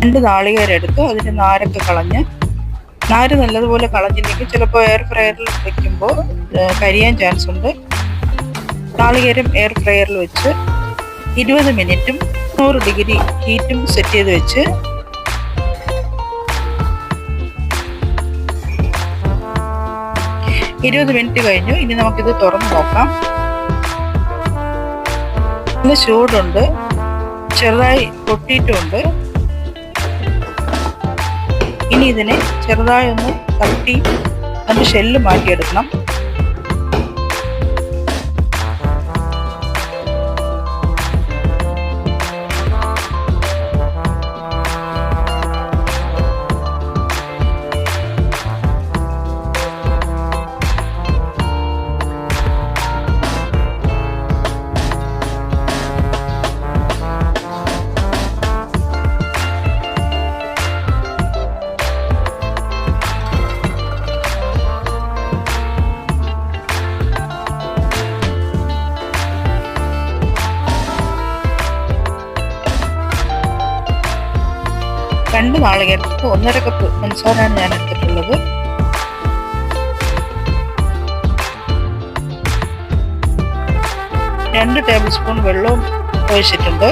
2 നാളികേരം എടുത്ത് അതിൻ്റെ നാരൊക്കെ കളഞ്ഞ്, നാര് നല്ലതുപോലെ കളഞ്ഞില്ലെങ്കിൽ ചിലപ്പോൾ എയർ ഫ്രയറിൽ വെക്കുമ്പോൾ കരിയാൻ ചാൻസ് ഉണ്ട്. നാളികേരം എയർ ഫ്രയറിൽ വെച്ച് 20 മിനിറ്റും 100 ഡിഗ്രി ഹീറ്റും സെറ്റ് ചെയ്ത് വെച്ച് 20 മിനിറ്റ് കഴിഞ്ഞു. ഇനി നമുക്കിത് തുറന്ന് നോക്കാം. നല്ല ചൂടുണ്ട്, ചെറുതായി പൊട്ടിയിട്ടുമുണ്ട്. ഇനി ഇതിനെ ചെറുതായി ഒന്ന് തട്ടി അതിൻ്റെ ഷെല്ല് മാറ്റിയെടുക്കണം. രണ്ട് നാളികേരത്തിന് 1.5 കപ്പ് പഞ്ചസാരയാണ് ഞാൻ എടുത്തിട്ടുള്ളത്. രണ്ട് ടേബിൾ സ്പൂൺ വെള്ളവും ഒഴിച്ചിട്ടുണ്ട്.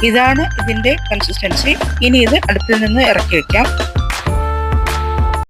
ഇതാണ് ഇതിൻ്റെ കൺസിസ്റ്റൻസി. ഇനി ഇത് അടുപ്പിൽ നിന്ന് ഇറക്കി വെക്കാം.